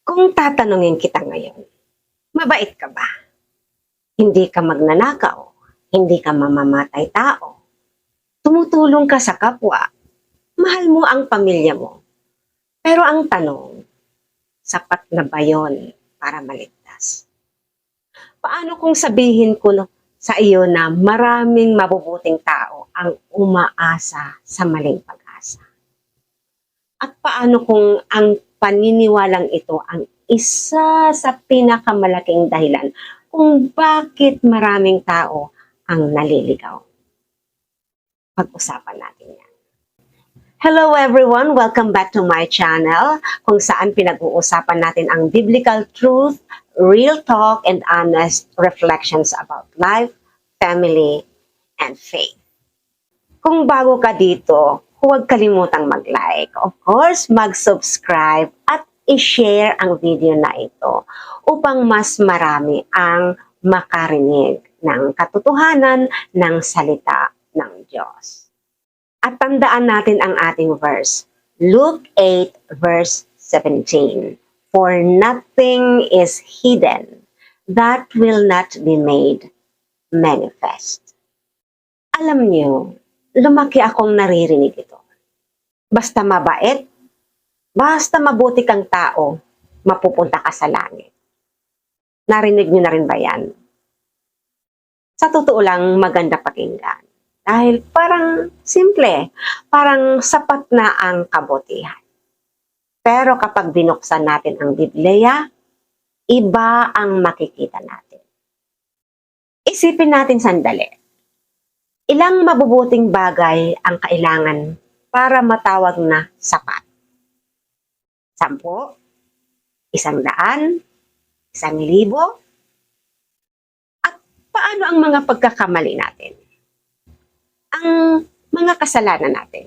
Kung tatanungin kita ngayon, mabait ka ba? Hindi ka magnanakaw, hindi ka mamamatay tao, tumutulong ka sa kapwa, mahal mo ang pamilya mo. Pero ang tanong, sapat na ba yun para maligtas? Paano kung sabihin ko sa iyo na maraming mabubuting tao ang umaasa sa maling pag-asa? At paano kung ang paniniwalang ito ang isa sa pinakamalaking dahilan kung bakit maraming tao ang naliligaw? Pag-usapan natin yan. Hello everyone! Welcome back to my channel kung saan pinag-uusapan natin ang biblical truth, real talk, and honest reflections about life, family, and faith. Kung bago ka dito, huwag kalimutang mag-like. Of course, mag-subscribe at i-share ang video na ito upang mas marami ang makarinig ng katotohanan ng salita ng Diyos. At tandaan natin ang ating verse, Luke 8 verse 17. For nothing is hidden that will not be made manifest. Alam niyo, lumaki akong naririnig ito. Basta mabait, basta mabuti kang tao, mapupunta ka sa langit. Narinig niyo na rin ba yan? Sa totoo lang, maganda pakinggan. Dahil parang simple, parang sapat na ang kabutihan. Pero kapag binuksan natin ang Biblia, iba ang makikita natin. Isipin natin sandali. Ilang mabubuting bagay ang kailangan para matawag na sapat? 10, 100, 1,000? At paano ang mga pagkakamali natin? Ang mga kasalanan natin?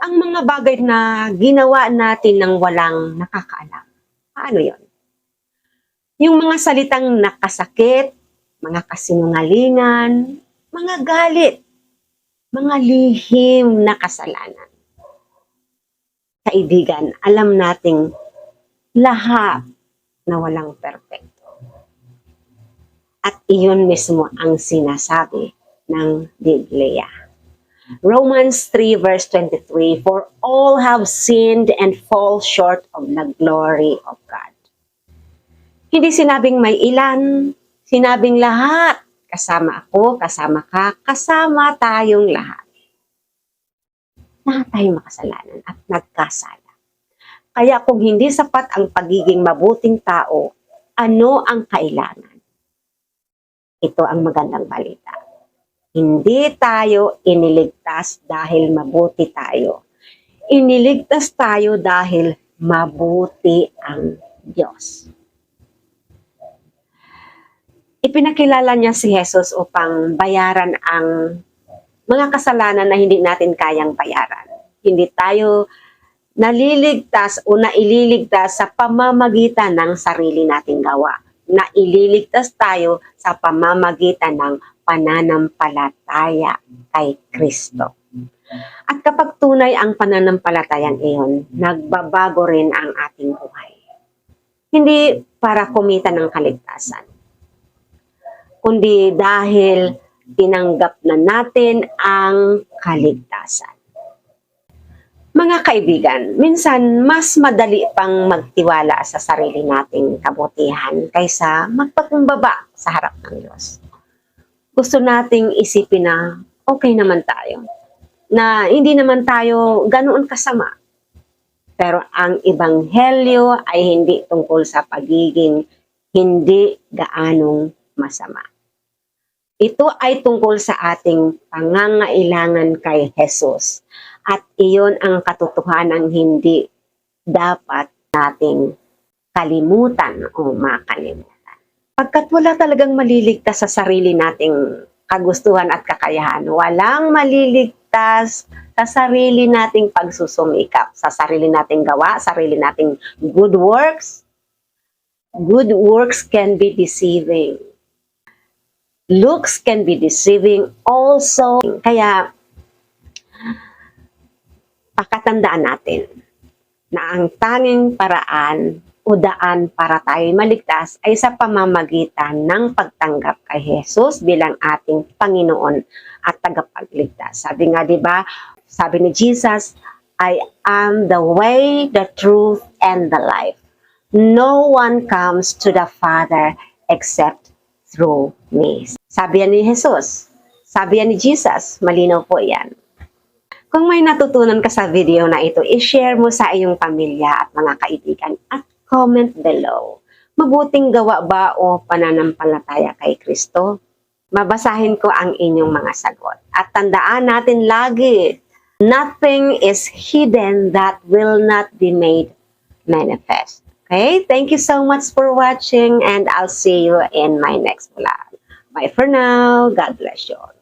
Ang mga bagay na ginawa natin ng walang nakakaalam? Paano yon? Yung mga salitang nakasakit, mga kasinungalingan, mga galit, mga lihim na kasalanan. Kaibigan, alam nating lahat na walang perpekto. At iyon mismo ang sinasabi ng Biblia. Romans 3 verse 23, for all have sinned and fall short of the glory of God. Hindi sinabing may ilan, sinabing lahat. Kasama ako, kasama ka, kasama tayong lahat. Lahat tayong makasalanan at nagkasala. Kaya kung hindi sapat ang pagiging mabuting tao, ano ang kailangan? Ito ang magandang balita. Hindi tayo iniligtas dahil mabuti tayo. Iniligtas tayo dahil mabuti ang Diyos. Ipinakilala niya si Jesus upang bayaran ang mga kasalanan na hindi natin kayang bayaran. Hindi tayo naliligtas o naililigtas sa pamamagitan ng sarili nating gawa. Naililigtas tayo sa pamamagitan ng pananampalataya kay Kristo. At kapag tunay ang pananampalatayang iyon, nagbabago rin ang ating buhay. Hindi para kumita ng kaligtasan, kundi dahil tinanggap na natin ang kaligtasan. Mga kaibigan, minsan mas madali pang magtiwala sa sarili nating kabutihan kaysa magpakumbaba sa harap ng Diyos. Gusto nating isipin na okay naman tayo, na hindi naman tayo ganoon kasama. Pero ang ebanghelyo ay hindi tungkol sa pagiging hindi gaanong masama. Ito ay tungkol sa ating pangangailangan kay Jesus. At iyon ang katotohanan hindi dapat nating kalimutan o makalimutan. Pagkat wala talagang maliligtas sa sarili nating kagustuhan at kakayahan, walang maliligtas sa sarili nating pagsusumikap, sa sarili nating gawa, sarili nating good works. Good works can be deceiving. Looks can be deceiving also. Kaya, pakatandaan natin na ang tanging paraan o daan para tayo maligtas ay sa pamamagitan ng pagtanggap kay Jesus bilang ating Panginoon at tagapagligtas. Sabi nga, di ba? Sabi ni Jesus, I am the way, the truth, and the life. No one comes to the Father except through me. Sabi yan ni Jesus. Sabi yan ni Jesus. Malinaw po yan. Kung may natutunan ka sa video na ito, i-share mo sa iyong pamilya at mga kaibigan at comment below. Mabuting gawa ba o pananampalataya kay Kristo? Mabasahin ko ang inyong mga sagot. At tandaan natin lagi, nothing is hidden that will not be made manifest. Okay? Thank you so much for watching and I'll see you in my next vlog. Bye for now. God bless you all.